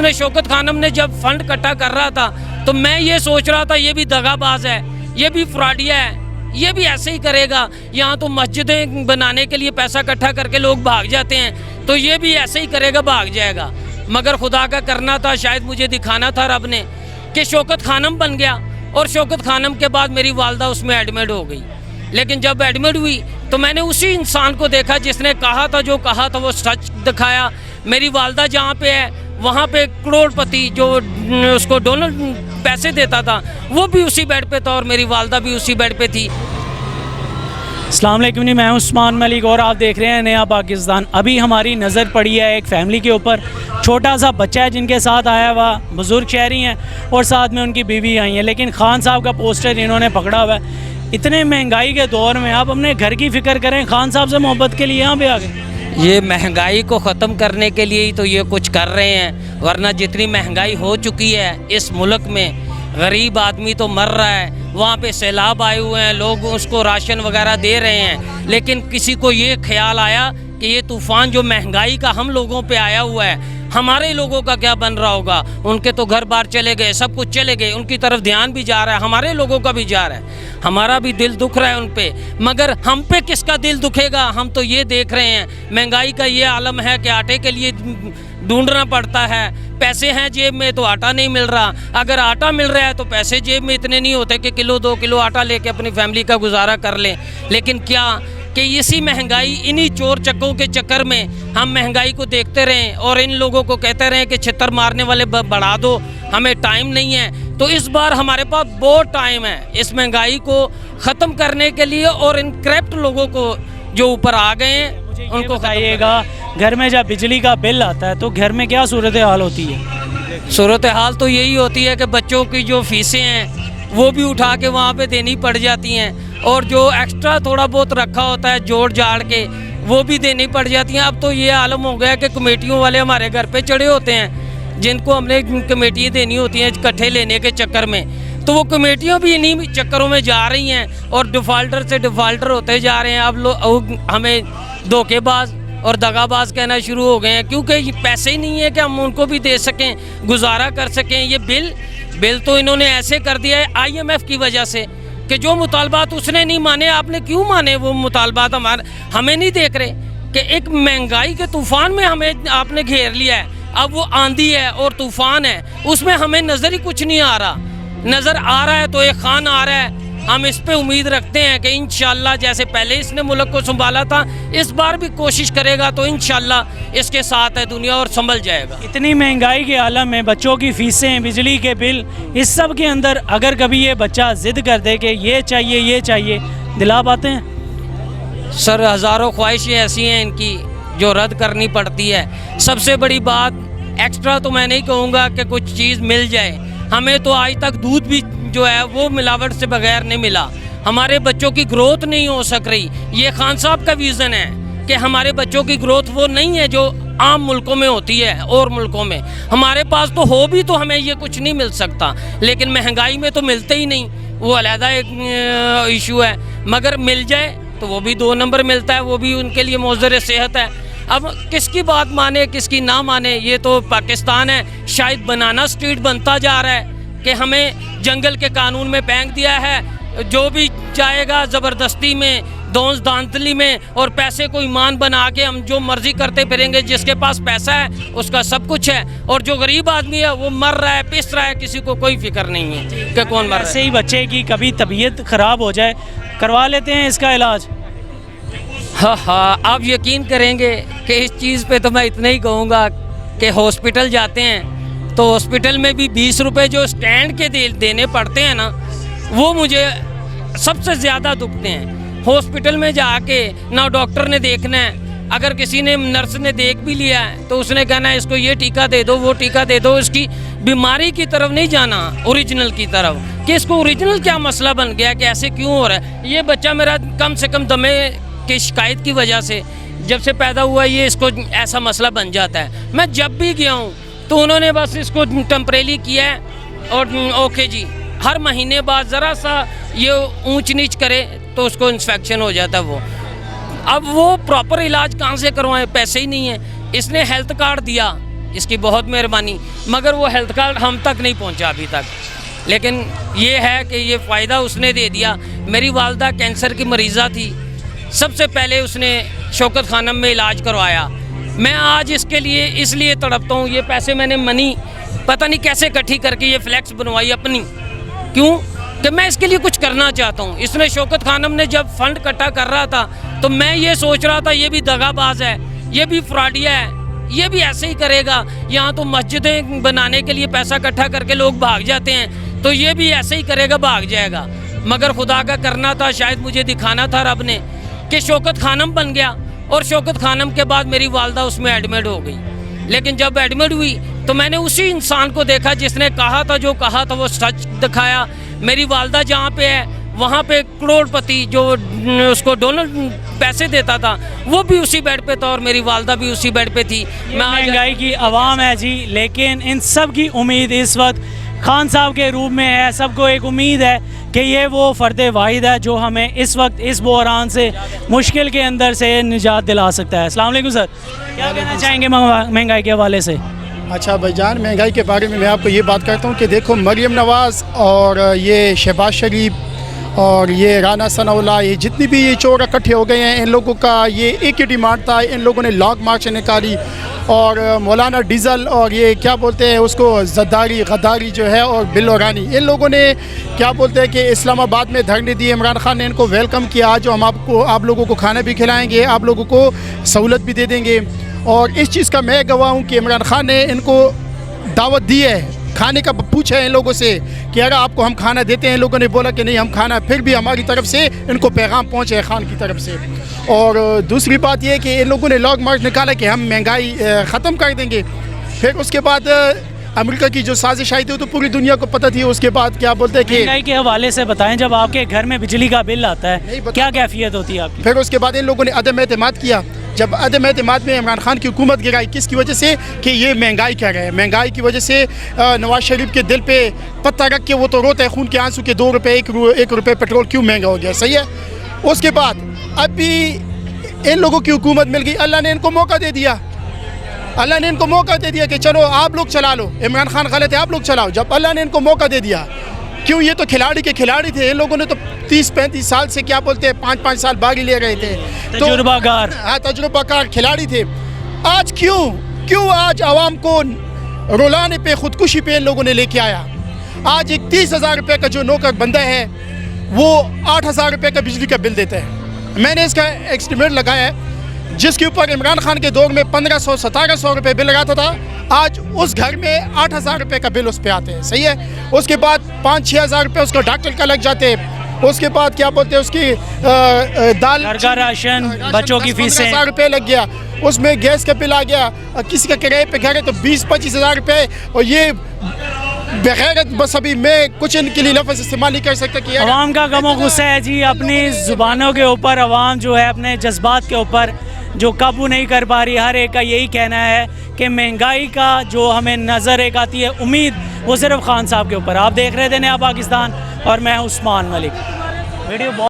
उन्होंने शौकत खानम ने जब फंड इकट्ठा कर रहा था तो मैं ये सोच रहा था ये भी दगाबाज है, ये भी फ्रॉडिया है, ये भी ऐसे ही करेगा। यहाँ तो मस्जिदें बनाने के लिए पैसा इकट्ठा करके लोग भाग जाते हैं, तो ये भी ऐसे ही करेगा, भाग जाएगा। मगर खुदा का करना था, शायद मुझे दिखाना था रब ने कि शौकत खानम बन गया। और शौकत खानम के बाद मेरी वालदा उसमें एडमिट हो गई। लेकिन जब एडमिट हुई तो मैंने उसी इंसान को देखा जिसने कहा था, जो कहा था वो सच दिखाया। मेरी वालदा जहाँ पे है वहाँ पे करोड़पति जो उसको डोनर पैसे देता था वो भी उसी बेड पे था और मेरी वालदा भी उसी बेड पे थी। अस्सलाम वालेकुम जी, मैं उस्मान मलिक और आप देख रहे हैं नया पाकिस्तान। अभी हमारी नज़र पड़ी है एक फैमिली के ऊपर। छोटा सा बच्चा है जिनके साथ आया हुआ, बुज़ुर्ग शहरी हैं और साथ में उनकी बीवी आई है। लेकिन खान साहब का पोस्टर इन्होंने पकड़ा हुआ है। इतने महंगाई के दौर में आप अपने घर की फ़िक्र करें, खान साहब से मोहब्बत के लिए यहाँ पे आ गए। ये महंगाई को ख़त्म करने के लिए ही तो ये कुछ कर रहे हैं, वरना जितनी महंगाई हो चुकी है इस मुल्क में, गरीब आदमी तो मर रहा है। वहाँ पे सैलाब आए हुए हैं, लोग उसको राशन वगैरह दे रहे हैं, लेकिन किसी को ये ख्याल आया कि ये तूफ़ान जो महंगाई का हम लोगों पे आया हुआ है, हमारे लोगों का क्या बन रहा होगा। उनके तो घर बार चले गए, सब कुछ चले गए, उनकी तरफ ध्यान भी जा रहा है, हमारे लोगों का भी जा रहा है, हमारा भी दिल दुख रहा है उन पे। मगर हम पे किसका दिल दुखेगा। हम तो ये देख रहे हैं महंगाई का ये आलम है कि आटे के लिए ढूंढना पड़ता है। पैसे हैं जेब में तो आटा नहीं मिल रहा, अगर आटा मिल रहा है तो पैसे जेब में इतने नहीं होते कि किलो 2 किलो आटा लेके अपनी फैमिली का गुजारा कर लें। लेकिन क्या कि इसी महंगाई, इन्हीं चोर चक्कों के चक्कर में हम महंगाई को देखते रहें और इन लोगों को कहते रहें कि छितर मारने वाले बढ़ा दो, हमें टाइम नहीं है। तो इस बार हमारे पास बहुत टाइम है इस महंगाई को ख़त्म करने के लिए। और इन करप्ट लोगों को जो ऊपर आ गए हैं उनको बताइएगा, घर में जब बिजली का बिल आता है तो घर में क्या सूरत हाल होती है? सूरत हाल तो यही होती है कि बच्चों की जो फीसें हैं वो भी उठा के वहाँ पे देनी पड़ जाती हैं, और जो एक्स्ट्रा थोड़ा बहुत रखा होता है जोड़ जाड़ के वो भी देनी पड़ जाती हैं। अब तो ये आलम हो गया कि कमेटियों वाले हमारे घर पे चढ़े होते हैं, जिनको हमने कमेटियाँ देनी होती हैं इकट्ठे लेने के चक्कर में, तो वो कमेटियाँ भी इन्हीं चक्करों में जा रही हैं और डिफ़ाल्टर से डिफ़ाल्टर होते जा रहे हैं। अब लोग हमें धोखेबाज और दगाबाज कहना शुरू हो गए हैं, क्योंकि ये पैसे ही नहीं है कि हम उनको भी दे सकें, गुजारा कर सकें। ये बिल तो इन्होंने ऐसे कर दिया है IMF की वजह से कि जो मुतालबात उसने नहीं माने, आपने क्यों माने वो मुतालबात हमें नहीं देख रहे कि एक महंगाई के तूफ़ान में हमें आपने घेर लिया है। अब वो आंधी है और तूफ़ान है, उसमें हमें नज़र ही कुछ नहीं आ रहा। नज़र आ रहा है तो एक खान आ रहा है। हम इस पे उम्मीद रखते हैं कि इंशाल्लाह जैसे पहले इसने मुल्क को संभाला था, इस बार भी कोशिश करेगा तो इंशाल्लाह इसके साथ है दुनिया और संभल जाएगा। इतनी महंगाई के आलम में बच्चों की फ़ीसें, बिजली के बिल, इस सब के अंदर अगर कभी ये बच्चा ज़िद कर दे कि ये चाहिए, दिला पाते हैं? सर, हज़ारों ख्वाहिशें ऐसी हैं इनकी जो रद्द करनी पड़ती है। सबसे बड़ी बात, एक्स्ट्रा तो मैं नहीं कहूँगा कि कुछ चीज़ मिल जाए, हमें तो आज तक दूध भी जो है वो मिलावट से बगैर नहीं मिला। हमारे बच्चों की ग्रोथ नहीं हो सक रही। ये खान साहब का विज़न है कि हमारे बच्चों की ग्रोथ वो नहीं है जो आम मुल्कों में होती है और मुल्कों में। हमारे पास तो हो भी तो हमें ये कुछ नहीं मिल सकता, लेकिन महंगाई में तो मिलते ही नहीं, वो अलहदा एक इशू है। मगर मिल जाए तो वो भी 2 नंबर मिलता है, वो भी उनके लिए मौजर सेहत है। अब किसकी बात माने किसकी ना माने, ये तो पाकिस्तान है। शायद बनाना स्ट्रीट बनता जा रहा है कि हमें जंगल के कानून में फेंक दिया है, जो भी जाएगा ज़बरदस्ती में, दौंस दांतली में, और पैसे को ईमान बना के हम जो मर्ज़ी करते फिरेंगे। जिसके पास पैसा है उसका सब कुछ है, और जो गरीब आदमी है वो मर रहा है, पिस रहा है, किसी को कोई फिक्र नहीं है कि कौन मर रहा है। ऐसे ही बच्चे की कभी तबीयत ख़राब हो जाए, करवा लेते हैं इसका इलाज? हाँ, आप यकीन करेंगे कि इस चीज़ पे तो मैं इतना ही कहूँगा कि हॉस्पिटल जाते हैं तो हॉस्पिटल में भी 20 रुपये जो स्टैंड के देने पड़ते हैं ना, वो मुझे सबसे ज़्यादा दुखते हैं। हॉस्पिटल में जाके ना डॉक्टर ने देखना है, अगर किसी ने नर्स ने देख भी लिया है तो उसने कहना है इसको ये टीका दे दो, वो टीका दे दो। इसकी बीमारी की तरफ नहीं जाना, ओरिजिनल की तरफ, कि इसको ओरिजिनल क्या मसला बन गया, कि ऐसे क्यों हो रहा है। ये बच्चा मेरा कम से कम दमे की शिकायत की वजह से जब से पैदा हुआ ये इसको ऐसा मसला बन जाता है। मैं जब भी गया हूँ तो उन्होंने बस इसको टेम्परेरी किया है और ओके जी, हर महीने बाद ज़रा सा ये ऊंच नीच करे तो उसको इन्फेक्शन हो जाता है। वो अब वो प्रॉपर इलाज कहाँ से करवाएं, पैसे ही नहीं है। इसने हेल्थ कार्ड दिया इसकी बहुत मेहरबानी, मगर वो हेल्थ कार्ड हम तक नहीं पहुंचा अभी तक। लेकिन ये है कि ये फ़ायदा उसने दे दिया। मेरी वालदा कैंसर की मरीज़ा थी, सबसे पहले उसने शौकत खानम में इलाज करवाया। मैं आज इसके लिए इसलिए तड़पता हूँ, ये पैसे मैंने मनी पता नहीं कैसे इकट्ठी करके ये फ्लैक्स बनवाई अपनी, क्यों कि मैं इसके लिए कुछ करना चाहता हूँ। इसने शौकत खानम ने जब फंड इकट्ठा कर रहा था तो मैं ये सोच रहा था ये भी दगाबाज है, ये भी फ्रॉडिया है, ये भी ऐसे ही करेगा। यहाँ तो मस्जिदें बनाने के लिए पैसा इकट्ठा करके लोग भाग जाते हैं, तो ये भी ऐसे ही करेगा, भाग जाएगा। मगर खुदा का करना था, शायद मुझे दिखाना था रब ने कि शौकत खानम बन गया। और शौकत खानम के बाद मेरी वालदा उसमें एडमिट हो गई। लेकिन जब एडमिट हुई तो मैंने उसी इंसान को देखा जिसने कहा था, जो कहा था वो सच दिखाया। मेरी वालदा जहाँ पे है वहाँ पे करोड़पति जो उसको डोनर पैसे देता था वो भी उसी बेड पे था और मेरी वालदा भी उसी बेड पे थी। मैं महंगाई की आवाम है जी, लेकिन इन सब की उम्मीद इस वक्त खान साहब के रूप में है। सबको एक उम्मीद है कि ये वो फ़र्द वाहिद है जो हमें इस वक्त इस बहरान से मुश्किल के अंदर से निजात दिला सकता है। अस्सलाम वालेकुम सर, क्या कहना चाहेंगे महंगाई के हवाले से? अच्छा भाईजान, महंगाई के बारे में मैं आपको ये बात करता हूँ कि देखो, मरियम नवाज़ और ये शहबाज शरीफ और ये राना सनाउल्लाह, ये जितनी भी ये चोर इकट्ठे हो गए हैं, इन लोगों का ये एक ही डिमांड था। इन लोगों ने लॉन्ग मार्च निकाली और मौलाना डीजल और ये क्या बोलते हैं उसको, जद्दारी गद्दारी जो है, और बिल्लो रानी, इन लोगों ने क्या बोलते हैं कि इस्लामाबाद में धरने दिए। इमरान खान ने इनको वेलकम किया, आज हम आप लोगों को खाना भी खिलाएँगे, आप लोगों को सहूलत भी दे देंगे। और इस चीज़ का मैं गवाह हूँ कि इमरान खान ने इनको दावत दी है, खाने का पूछा है इन लोगों से कि अगर आपको हम खाना देते हैं, इन लोगों ने बोला कि नहीं हम खाना, फिर भी हमारी तरफ से इनको पैगाम पहुँचे है खान की तरफ से। और दूसरी बात यह कि इन लोगों ने लॉन्ग मार्च निकाला कि हम महंगाई ख़त्म कर देंगे। फिर उसके बाद अमेरिका की जो साजिश आई थी तो पूरी दुनिया को पता थी। उसके बाद क्या बोलते हैं कि महंगाई के हवाले से बताएं, जब आपके घर में बिजली का बिल आता है क्या कैफियत होती है आपकी? फिर उसके बाद इन लोगों ने अदम एतमाद किया। जब अदम एतमाद में इमरान खान की हुकूमत गिराई, किसकी वजह से कि ये महंगाई कर रहे हैं। महंगाई की वजह से नवाज शरीफ के दिल पे पत्ता रख के वो तो रोता है खून के आंसू के 2 रुपये 1 रुपये पेट्रोल क्यों महंगा हो गया, सही है। उसके बाद अभी इन लोगों की हुकूमत मिल गई, अल्लाह ने इनको मौका दे दिया। अल्लाह ने इनको मौका दे दिया कि चलो आप लोग चला लो, इमरान खान गलत है आप लोग चलाओ। जब अल्लाह ने इनको मौका दे दिया, क्यों, ये तो खिलाड़ी के खिलाड़ी थे। इन लोगों ने तो 30-35 साल से क्या बोलते हैं 5-5 साल बागी ले रहे थे, तजुर्बाकार, हाँ तजुर्बाकार खिलाड़ी थे। आज क्यों आज आवाम को रुलाने पे, खुदकुशी पे इन लोगों ने लेके आया। आज एक 30,000 रुपये का जो नौकर बंदा है वो 8,000 रुपये का बिजली का बिल देता है। मैंने इसका एस्टिमेट लगाया है, जिसके ऊपर इमरान खान के दौर में 1500-1700 रुपये बिल लगाता था, आज उस घर में 8,000 रुपये का बिल उस पर आते हैं, सही है। उसके बाद 5-6 हज़ार रुपये उसको डॉक्टर का लग जाते हैं। उसके बाद क्या बोलते हैं उसकी दाल, घर का राशन, बच्चों की फीसें, 10,000 रुपये लग गया। उसमें गैस का बिल आ गया, किसी का किराए पे घर है तो 20-25 हज़ार रुपये। और ये बगैर, बस अभी मैं कुछ इनके लिए लफ्ज़ इस्तेमाल नहीं कर सकता कि अवाम का गम और गुस्सा है जी अपनी ज़ुबानों के ऊपर। अवाम जो है अपने जज्बात के ऊपर जो काबू नहीं कर पा रही। हर एक का यही कहना है कि महंगाई का जो हमें नज़र एक आती है उम्मीद, वो सिर्फ खान साहब के ऊपर। आप देख रहे थे नया पाकिस्तान और मैं उस्मान मलिक। वीडियो